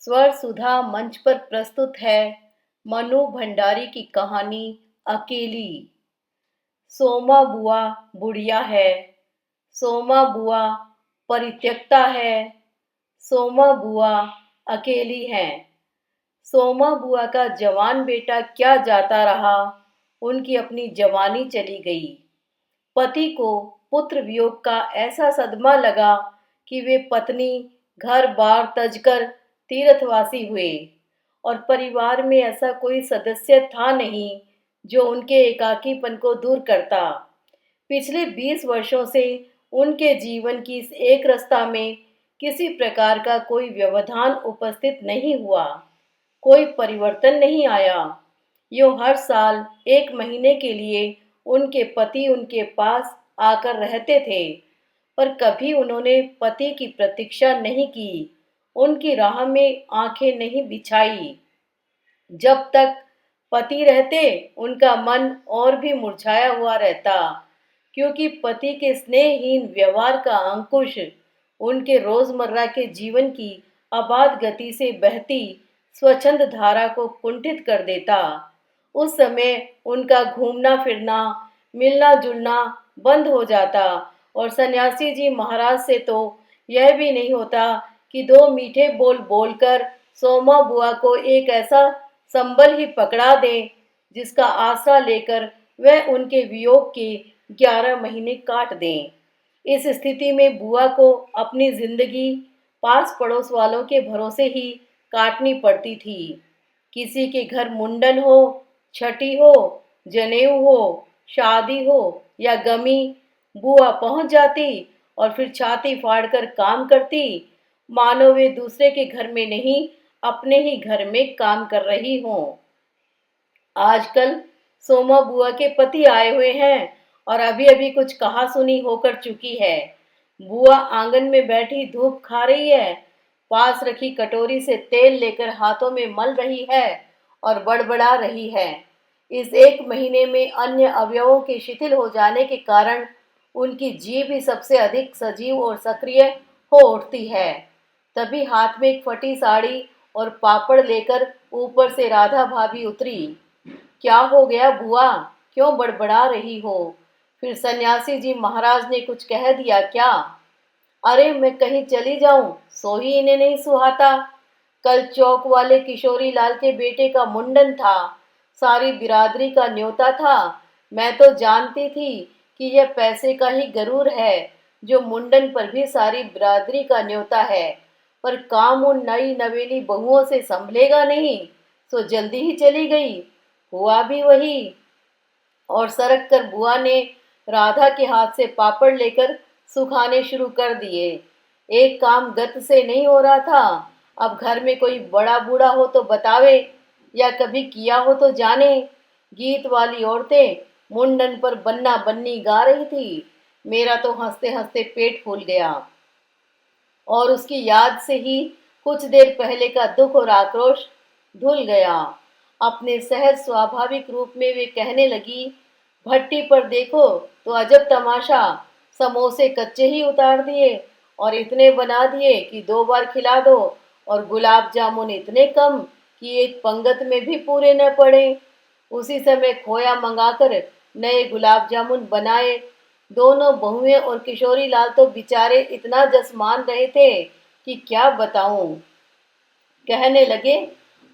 स्वर सुधा मंच पर प्रस्तुत है मनु भंडारी की कहानी अकेली। सोमा बुआ बुढ़िया है, सोमा बुआ परित्यक्ता है, सोमा बुआ अकेली है। सोमा बुआ का जवान बेटा क्या जाता रहा, उनकी अपनी जवानी चली गई। पति को पुत्र वियोग का ऐसा सदमा लगा कि वे पत्नी घर बार तजकर तीर्थवासी हुए और परिवार में ऐसा कोई सदस्य था नहीं जो उनके एकाकीपन को दूर करता। पिछले 20 वर्षों से उनके जीवन की इस एक रास्ता में किसी प्रकार का कोई व्यवधान उपस्थित नहीं हुआ, कोई परिवर्तन नहीं आया। यूं हर साल 1 महीने के लिए उनके पति उनके पास आकर रहते थे, पर कभी उन्होंने पति की प्रतीक्षा नहीं की, उनकी राह में आंखें नहीं बिछाई। जब तक पति रहते उनका मन और भी मुरझाया हुआ रहता, क्योंकि पति के स्नेहहीन व्यवहार का अंकुश उनके रोजमर्रा के जीवन की अबाध गति से बहती स्वच्छंद धारा को कुंठित कर देता। उस समय उनका घूमना फिरना, मिलना जुलना बंद हो जाता और सन्यासी जी महाराज से तो यह भी नहीं होता कि 2 मीठे बोल बोलकर सोमा बुआ को एक ऐसा संबल ही पकड़ा दें जिसका आसरा लेकर वह उनके वियोग के 11 महीने काट दें। इस स्थिति में बुआ को अपनी जिंदगी पास पड़ोस वालों के भरोसे ही काटनी पड़ती थी। किसी के घर मुंडन हो, छठी हो, जनेऊ हो, शादी हो या गमी, बुआ पहुंच जाती और फिर छाती फाड़कर काम करती, मानो वे दूसरे के घर में नहीं अपने ही घर में काम कर रही हों। आजकल सोमा बुआ के पति आए हुए हैं और अभी अभी कुछ कहा सुनी होकर चुकी है। बुआ आंगन में बैठी धूप खा रही है, पास रखी कटोरी से तेल लेकर हाथों में मल रही है और बड़बड़ा रही है। इस 1 महीने में अन्य अवयवों के शिथिल हो जाने के कारण उनकी जीभ ही सबसे अधिक सजीव और सक्रिय हो उठती है। तभी हाथ में एक फटी साड़ी और पापड़ लेकर ऊपर से राधा भाभी उतरी। क्या हो गया बुआ, क्यों बड़बड़ा रही हो? फिर सन्यासी जी महाराज ने कुछ कह दिया क्या? अरे मैं कहीं चली जाऊं, सो ही इन्हें नहीं सुहाता। कल चौक वाले किशोरी लाल के बेटे का मुंडन था, सारी बिरादरी का न्योता था। मैं तो जानती थी कि यह पैसे का ही गरूर है जो मुंडन पर भी सारी बिरादरी का न्योता है, पर काम उन नई नवेली बहुओं से संभलेगा नहीं, सो जल्दी ही चली गई। हुआ भी वही। और सरक कर बुआ ने राधा के हाथ से पापड़ लेकर सुखाने शुरू कर दिए। एक काम गत से नहीं हो रहा था। अब घर में कोई बड़ा बूढ़ा हो तो बतावे, या कभी किया हो तो जाने। गीत वाली औरतें मुंडन पर बन्ना बन्नी गा रही थी। मेरा तो हंसते हंसते पेट फूल गया और उसकी याद से ही कुछ देर पहले का दुख और आक्रोश धुल गया। अपने सहज स्वाभाविक रूप में वे कहने लगी, भट्टी पर देखो तो अजब तमाशा, समोसे कच्चे ही उतार दिए और इतने बना दिए कि 2 बार खिला दो, और गुलाब जामुन इतने कम कि एक पंगत में भी पूरे न पड़े। उसी समय खोया मंगाकर नए गुलाब जामुन बनाए। दोनों बहुएं और किशोरी लाल तो बेचारे इतना जस मान रहे थे कि क्या बताऊं। कहने लगे,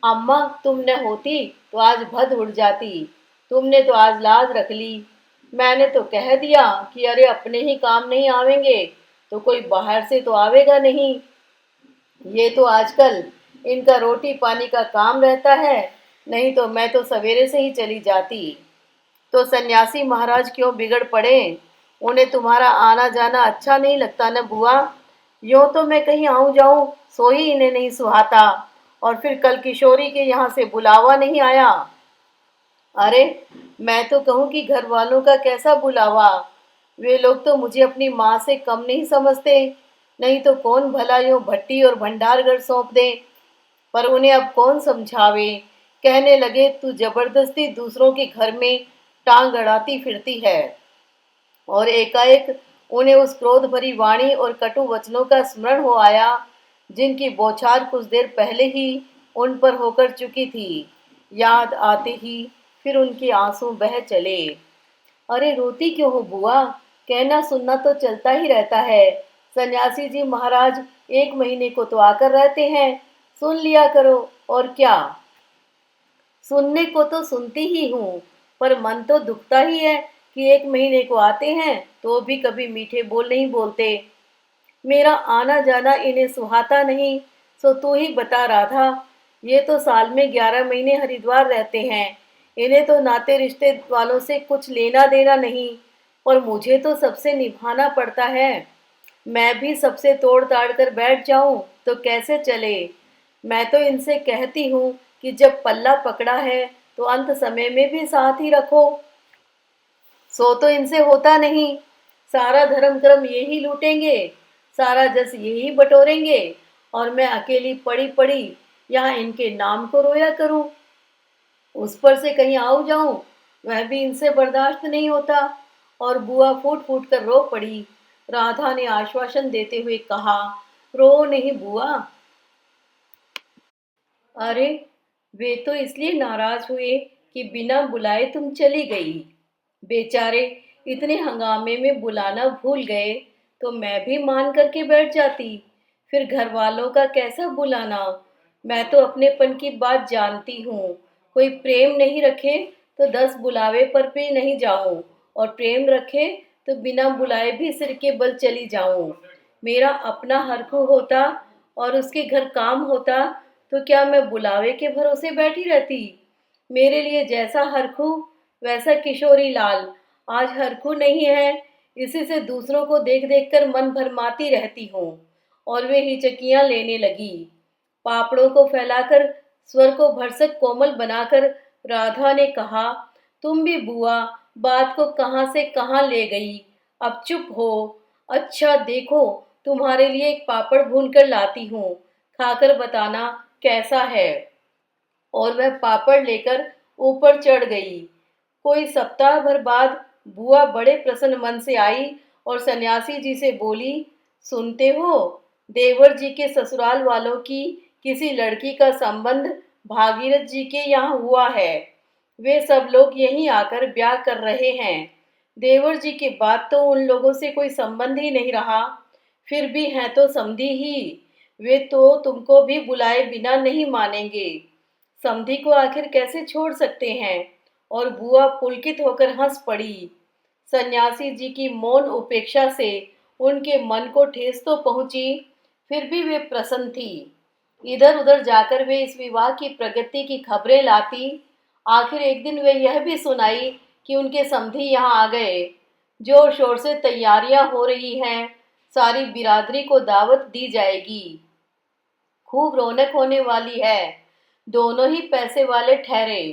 अम्मा तुम न होती तो आज भद उड़ जाती, तुमने तो आज लाज रख ली। मैंने तो कह दिया कि अरे अपने ही काम नहीं आवेंगे तो कोई बाहर से तो आवेगा नहीं। ये तो आजकल इनका रोटी पानी का काम रहता है, नहीं तो मैं तो सवेरे से ही चली जाती। तो सन्यासी महाराज क्यों बिगड़ पड़े? उन्हें तुम्हारा आना जाना अच्छा नहीं लगता न बुआ? यूं तो मैं कहीं आऊं जाऊं सो ही इन्हें नहीं सुहाता, और फिर कल किशोरी के यहाँ से बुलावा नहीं आया। अरे मैं तो कहूँ कि घर वालों का कैसा बुलावा, वे लोग तो मुझे अपनी माँ से कम नहीं समझते, नहीं तो कौन भला यूं भट्टी और भंडारगढ़ सौंप दे। पर उन्हें अब कौन समझावे। कहने लगे, तू जबरदस्ती दूसरों के घर में टांग अड़ाती फिरती है। और एकाएक उन्हें उस क्रोध भरी वाणी और कटु वचनों का स्मरण हो आया जिनकी बौछार कुछ देर पहले ही उन पर होकर चुकी थी। याद आते ही फिर उनके आंसू बह चले। अरे रोती क्यों हो बुआ? कहना सुनना तो चलता ही रहता है। सन्यासी जी महाराज 1 महीने को तो आकर रहते हैं, सुन लिया करो। और क्या, सुनने को तो सुनती ही हूँ, पर मन तो दुखता ही है कि 1 महीने को आते हैं तो भी कभी मीठे बोल नहीं बोलते। मेरा आना जाना इन्हें सुहाता नहीं। सो तू ही बता राधा, ये तो साल में 11 महीने हरिद्वार रहते हैं। इन्हें तो नाते रिश्ते वालों से कुछ लेना देना नहीं, और मुझे तो सबसे निभाना पड़ता है। मैं भी सबसे तोड़ ताड़ कर बैठ जाऊं तो कैसे चले। मैं तो इनसे कहती हूँ कि जब पल्ला पकड़ा है तो अंत समय में भी साथ ही रखो। सो तो इनसे होता नहीं। सारा धर्म कर्म यही लूटेंगे, सारा जस यही बटोरेंगे, और मैं अकेली पड़ी पड़ी यहाँ इनके नाम को रोया करूं। उस पर से कहीं आऊं जाऊं, वह भी इनसे बर्दाश्त नहीं होता। और बुआ फूट फूट कर रो पड़ी। राधा ने आश्वासन देते हुए कहा, रो नहीं बुआ। अरे, वे तो इसलिए नाराज हुए कि बिना बुलाए तुम चली गई। बेचारे इतने हंगामे में बुलाना भूल गए, तो मैं भी मान करके बैठ जाती। फिर घर वालों का कैसा बुलाना। मैं तो अपनेपन की बात जानती हूँ। कोई प्रेम नहीं रखे तो 10 बुलावे पर भी नहीं जाऊं, और प्रेम रखे तो बिना बुलाए भी सिर के बल चली जाऊं। मेरा अपना हरखू होता और उसके घर काम होता तो क्या मैं बुलावे के भरोसे बैठी रहती। मेरे लिए जैसा हरखू वैसा किशोरी लाल। आज हरखू नहीं है, इसी से दूसरों को देख देख कर मन भरमाती रहती हूँ। और वे हिचकियां लेने लगी। पापड़ों को फैलाकर स्वर को भरसक कोमल बनाकर राधा ने कहा, तुम भी बुआ बात को कहाँ से कहाँ ले गई। अब चुप हो। अच्छा देखो, तुम्हारे लिए एक पापड़ भून कर लाती हूँ, खाकर बताना कैसा है। और वह पापड़ लेकर ऊपर चढ़ गई। कोई सप्ताह भर बाद बुआ बड़े प्रसन्न मन से आई और सन्यासी जी से बोली, सुनते हो, देवर जी के ससुराल वालों की किसी लड़की का संबंध भागीरथ जी के यहाँ हुआ है। वे सब लोग यहीं आकर ब्याह कर रहे हैं। देवर जी के बाद तो उन लोगों से कोई संबंध ही नहीं रहा। फिर भी हैं तो समधी ही। वे तो तुमको भी बुलाए बिना नहीं मानेंगे। समधी को आखिर कैसे छोड़ सकते हैं। और बुआ पुलकित होकर हंस पड़ी। सन्यासी जी की मौन उपेक्षा से उनके मन को ठेस तो पहुंची, फिर भी वे प्रसन्न थी। इधर उधर जाकर वे इस विवाह की प्रगति की खबरें लाती। आखिर एक दिन वे यह भी सुनाई कि उनके समधी यहाँ आ गए। जोर शोर से तैयारियां हो रही हैं, सारी बिरादरी को दावत दी जाएगी। खूब रौनक होने वाली है। दोनों ही पैसे वाले ठहरे।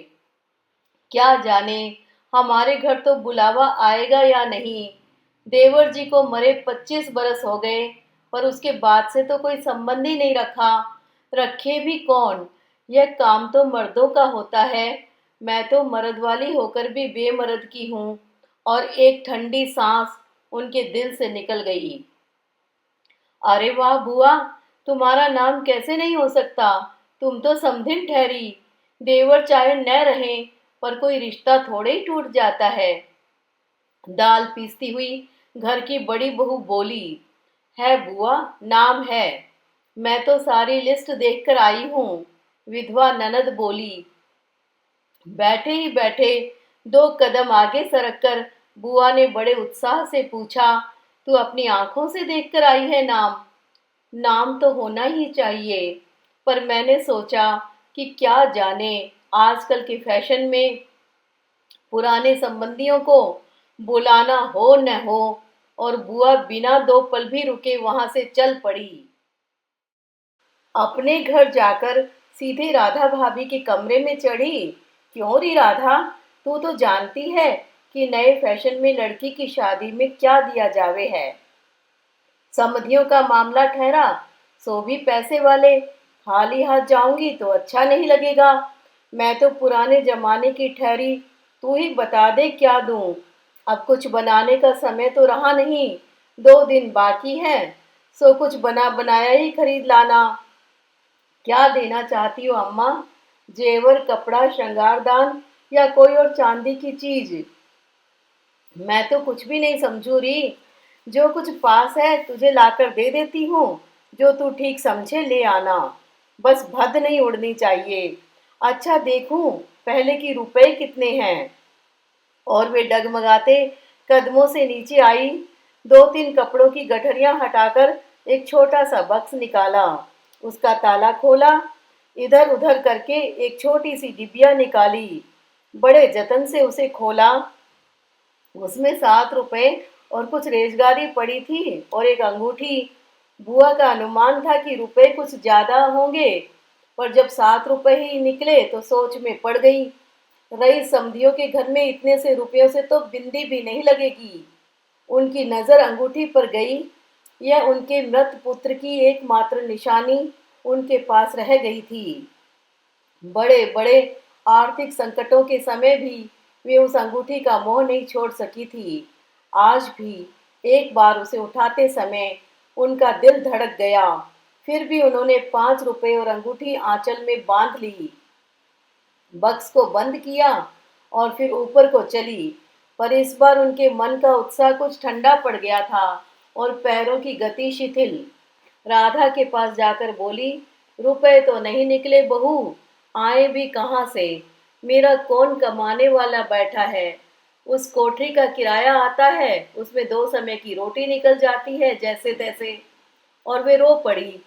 क्या जाने हमारे घर तो बुलावा आएगा या नहीं। देवर जी को मरे 25 बरस हो गए, पर उसके बाद से तो कोई संबंध ही नहीं रखा। रखे भी कौन, यह काम तो मर्दों का होता है। मैं तो मर्द वाली होकर भी बेमर्द की हूँ। और एक ठंडी सांस उनके दिल से निकल गई। अरे वाह बुआ, तुम्हारा नाम कैसे नहीं हो सकता। तुम तो समधिन ठहरी। देवर चाहे न रहें, पर कोई रिश्ता थोड़े ही टूट जाता है। दाल पीसती हुई घर की बड़ी बहू बोली, है बुआ, नाम है। मैं तो सारी लिस्ट देखकर आई हूँ। विधवा ननद बोली। बैठे ही बैठे 2 कदम आगे सरक कर बुआ ने बड़े उत्साह से पूछा, तू अपनी आंखों से देखकर आई है नाम? नाम तो होना ही चाहिए, पर मैंने सोचा कि क्या जाने आजकल के फैशन में पुराने संबंधियों को बुलाना हो न हो। और बुआ बिना 2 पल भी रुके वहां से चल पड़ी। अपने घर जाकर सीधे राधा भाभी के कमरे में चढ़ी। क्यों री राधा, तू तो जानती है कि नए फैशन में लड़की की शादी में क्या दिया जावे है। समधियों का मामला ठहरा, सो भी पैसे वाले। खाली हाथ जाऊंगी तो अच्छा नहीं लगेगा। मैं तो पुराने जमाने की ठहरी। तू ही बता दे क्या दूं। अब कुछ बनाने का समय तो रहा नहीं। 2 दिन बाकी हैं। सो कुछ बना बनाया ही खरीद लाना। क्या देना चाहती हो अम्मा? जेवर, कपड़ा, श्रृंगारदान या कोई और चांदी की चीज? मैं तो कुछ भी नहीं समझू री। जो कुछ पास है तुझे लाकर दे देती हूँ। जो तू ठीक समझे ले आना। बस भद नहीं उड़नी चाहिए। अच्छा देखूं पहले कि रुपए कितने हैं। और वे डगमगाते कदमों से नीचे आई। दो तीन कपड़ों की गठरियां हटाकर एक छोटा सा बक्स निकाला। उसका ताला खोला। इधर उधर करके एक छोटी सी डिबिया निकाली। बड़े जतन से उसे खोला। उसमें 7 रुपए और कुछ रेजगारी पड़ी थी और एक अंगूठी। बुआ का अनुमान था कि रुपए कुछ ज्यादा होंगे, पर जब 7 रुपए ही निकले तो सोच में पड़ गई। रईस समधियों के घर में इतने से रुपयों से तो बिंदी भी नहीं लगेगी। उनकी नजर अंगूठी पर गई। यह उनके मृत पुत्र की एकमात्र निशानी उनके पास रह गई थी। बड़े बड़े आर्थिक संकटों के समय भी वे उस अंगूठी का मोह नहीं छोड़ सकी थी। आज भी एक बार उसे उठाते समय उनका दिल धड़क गया। फिर भी उन्होंने 5 रुपए और अंगूठी आंचल में बांध ली। बक्स को बंद किया और फिर ऊपर को चली। पर इस बार उनके मन का उत्साह कुछ ठंडा पड़ गया था और पैरों की गति शिथिल। राधा के पास जाकर बोली, रुपए तो नहीं निकले बहू, आए भी कहाँ से? मेरा कौन कमाने वाला बैठा है? उस कोठरी का किराया आता है, उसमें 2 समय की रोटी निकल जाती है जैसे तैसे। और वे रो पड़ी।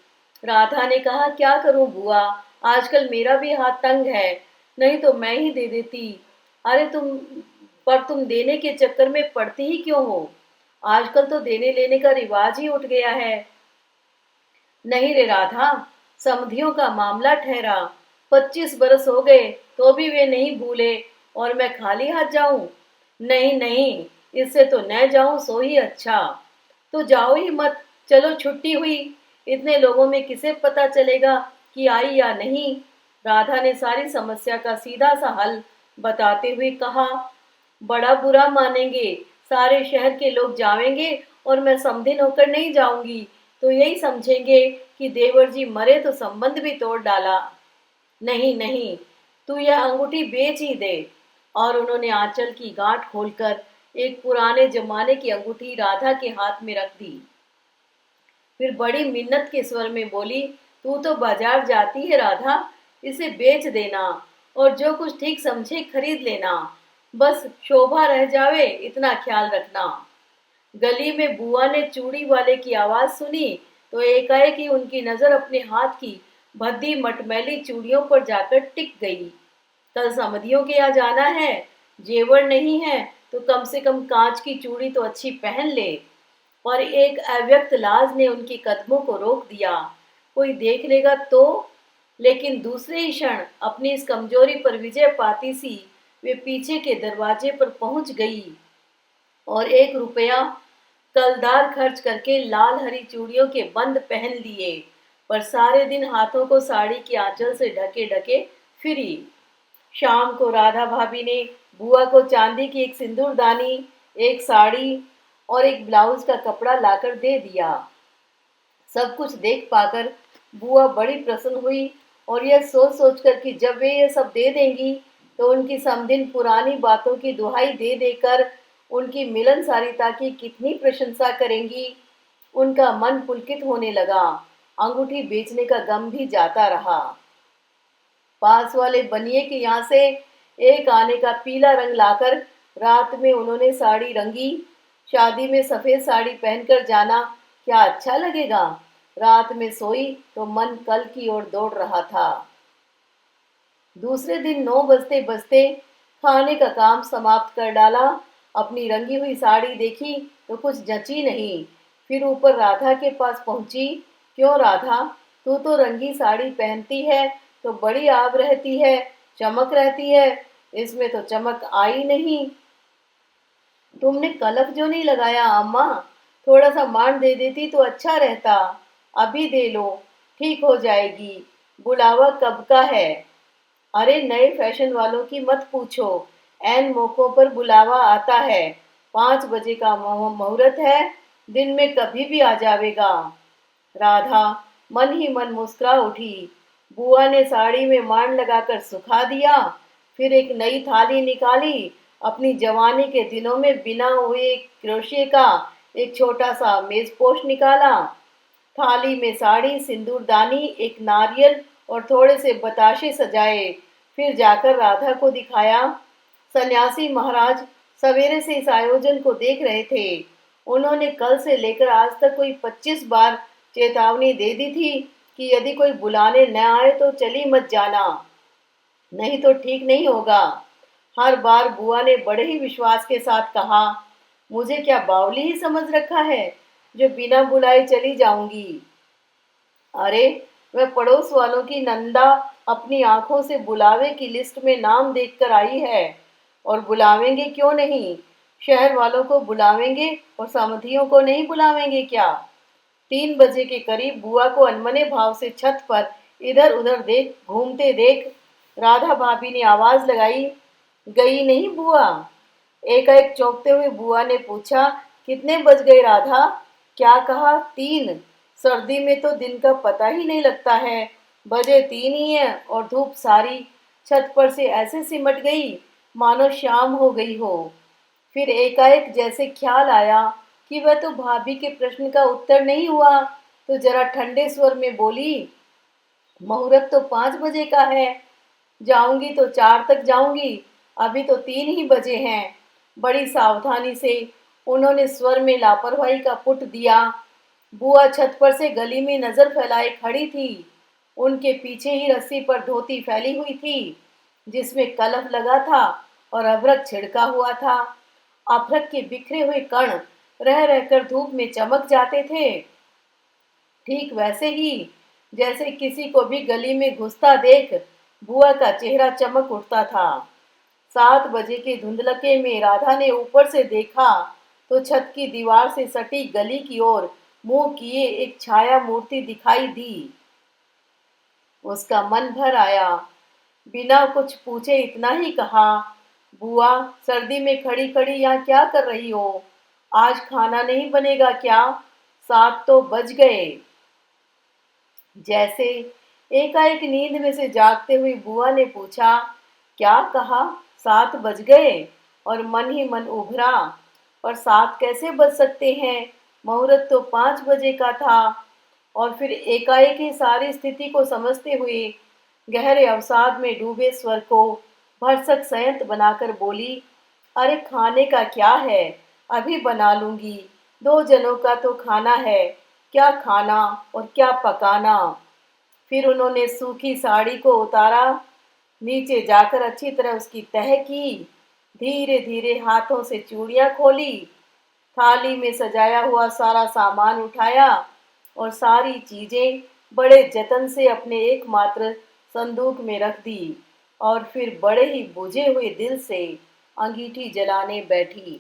राधा ने कहा, क्या करूं बुआ, आजकल मेरा भी हाथ तंग है, नहीं तो मैं ही दे देती। अरे तुम देने के चक्कर में पड़ती ही क्यों हो? आजकल तो देने लेने का रिवाज ही उठ गया है। नहीं रे राधा, समधियों का मामला ठहरा। 25 बरस हो गए तो भी वे नहीं भूले और मैं खाली हाथ जाऊं? नहीं नहीं, इससे तो न जाऊं सो ही अच्छा। तो जाओ ही मत, चलो छुट्टी हुई। इतने लोगों में किसे पता चलेगा कि आई या नहीं? राधा ने सारी समस्या का सीधा सा हल बताते हुए कहा, बड़ा बुरा मानेंगे, सारे शहर के लोग जावेंगे और मैं समधिन होकर नहीं जाऊंगी तो यही समझेंगे कि देवर जी मरे तो संबंध भी तोड़ डाला। नहीं नहीं, तू यह अंगूठी बेच ही दे। और उन्होंने आंचल की गांठ खोलकर एक पुराने जमाने की अंगूठी राधा के हाथ में रख दी। फिर बड़ी मिन्नत के स्वर में बोली, तू तो बाजार जाती है राधा, इसे बेच देना और जो कुछ ठीक समझे खरीद लेना। बस शोभा रह जावे इतना ख्याल रखना। गली में बुआ ने चूड़ी वाले की आवाज सुनी तो एकाएक ही उनकी नजर अपने हाथ की भद्दी मटमैली चूड़ियों पर जाकर टिक गई। कल समधियों के यहाँ जाना है, जेवर नहीं है तो कम से कम कांच की चूड़ी तो अच्छी पहन ले। और एक अव्यक्त लाज ने उनके कदमों को रोक दिया। कोई देख लेगा तो? लेकिन दूसरे ही क्षण अपनी इस कमजोरी पर विजय पाती सी वे पीछे के दरवाजे पर पहुंच गई और 1 रुपया कलदार खर्च करके लाल हरी चूड़ियों के बंद पहन लिए। पर सारे दिन हाथों को साड़ी की आंचल से ढके ढके फिरी। शाम को राधा भाभी ने बुआ को चांदी की एक सिंदूरदानी, एक साड़ी और एक ब्लाउज का कपड़ा लाकर दे दिया। सब कुछ देख पाकर बुआ बड़ी प्रसन्न हुई और यह सोच सोचकर कि जब वे ये सब दे देंगी तो उनकी समधिन पुरानी बातों की दुहाई दे देकर उनकी मिलनसारिता की कितनी प्रशंसा करेंगी, उनका मन पुलकित होने लगा। अंगूठी बेचने का गम भी जाता रहा। पास वाले बनिए के यहाँ से एक आने का पीला रंग लाकर रात में उन्होंने साड़ी रंगी। शादी में सफेद साड़ी पहनकर जाना क्या अच्छा लगेगा? रात में सोई तो मन कल की ओर दौड़ रहा था। दूसरे दिन 9 बजते बजते खाने का काम समाप्त कर डाला। अपनी रंगी हुई साड़ी देखी तो कुछ जची नहीं। फिर ऊपर राधा के पास पहुंची। क्यों राधा, तू तो रंगी साड़ी पहनती है तो बड़ी आब रहती है, चमक रहती है, इसमें तो चमक आई नहीं। तुमने कलफ जो नहीं लगाया अम्मा, थोड़ा सा मान दे देती तो अच्छा रहता। अभी दे लो, ठीक हो जाएगी। बुलावा कब का है? अरे नए फैशन वालों की मत पूछो, ऐन मौकों पर बुलावा आता है। 5 बजे का मुहूर्त है, दिन में कभी भी आ जावेगा। राधा मन ही मन मुस्कुरा उठी। बुआ ने साड़ी में मांड लगाकर सुखा दिया, फिर एक नई थाली निकाली। अपनी जवानी के दिनों में बिना हुए क्रोशिया का एक छोटा सा मेजपोश निकाला। थाली में साड़ी, सिंदूरदानी, एक नारियल और थोड़े से बताशे सजाए। फिर जाकर राधा को दिखाया। सन्यासी महाराज सवेरे से इस आयोजन को देख रहे थे। उन्होंने कल से लेकर आज तक कोई 25 बार चेतावनी दे दी थी कि यदि कोई बुलाने न आए तो चली मत जाना, नहीं तो ठीक नहीं होगा। हर बार बुआ ने बड़े ही विश्वास के साथ कहा, मुझे क्या बावली ही समझ रखा है जो बिना बुलाए चली जाऊंगी। अरे, वह पड़ोस वालों की नंदा अपनी आंखों से बुलावे की लिस्ट में नाम देखकर आई है, और बुलावेंगे क्यों नहीं। शहर वालों को बुलावेंगे और समधियों को नहीं बुलावेंगे क्या। 3 बजे के करीब बुआ को अनमने भाव से छत पर इधर उधर देख घूमते देख राधा भाभी ने आवाज लगाई, गई नहीं बुआ। एकाएक चौंकते हुए बुआ ने पूछा, कितने बज गए राधा। क्या कहा, 3। सर्दी में तो दिन का पता ही नहीं लगता है। बजे 3 ही है और धूप सारी छत पर से ऐसे सिमट गई मानो शाम हो गई हो। फिर एकाएक जैसे ख्याल आया कि वह तो भाभी के प्रश्न का उत्तर नहीं हुआ, तो जरा ठंडे स्वर में बोली, मुहूर्त तो 5 बजे का है। जाऊंगी तो 4 तक जाऊंगी, अभी तो 3 ही बजे हैं। बड़ी सावधानी से उन्होंने स्वर में लापरवाही का पुट दिया। बुआ छत पर से गली में नजर फैलाए खड़ी थी। उनके पीछे ही रस्सी पर धोती फैली हुई थी, जिसमें कलफ लगा था और अभ्रक छिड़का हुआ था। अभ्रक के बिखरे हुए कण रह रहकर धूप में चमक जाते थे, ठीक वैसे ही जैसे किसी को भी गली में घुसता देख बुआ का चेहरा चमक उठता था। 7 बजे के धुंधलके में राधा ने ऊपर से देखा तो छत की दीवार से सटी गली की ओर मुंह किए एक छाया मूर्ति दिखाई दी। उसका मन भर आया। बिना कुछ पूछे इतना ही कहा, बुआ, सर्दी में खड़ी खड़ी यहाँ क्या कर रही हो। आज खाना नहीं बनेगा क्या। 7 तो बज गए। जैसे एकाएक नींद में से जागते हुए बुआ ने पूछा, क्या कहा, 7 बज गए। और मन ही मन उभरा, और 7 कैसे बज सकते हैं, मुहूर्त तो 5 बजे का था। और फिर एकाएक ही सारी स्थिति को समझते हुए गहरे अवसाद में डूबे स्वर को भरसक संयंत्र बनाकर बोली, अरे खाने का क्या है, अभी बना लूंगी। 2 जनों का तो खाना है, क्या खाना और क्या पकाना। फिर उन्होंने सूखी साड़ी को उतारा, नीचे जाकर अच्छी तरह उसकी तह की, धीरे धीरे हाथों से चूड़ियां खोली, थाली में सजाया हुआ सारा सामान उठाया और सारी चीजें बड़े जतन से अपने एकमात्र संदूक में रख दी, और फिर बड़े ही बुझे हुए दिल से अंगीठी जलाने बैठी।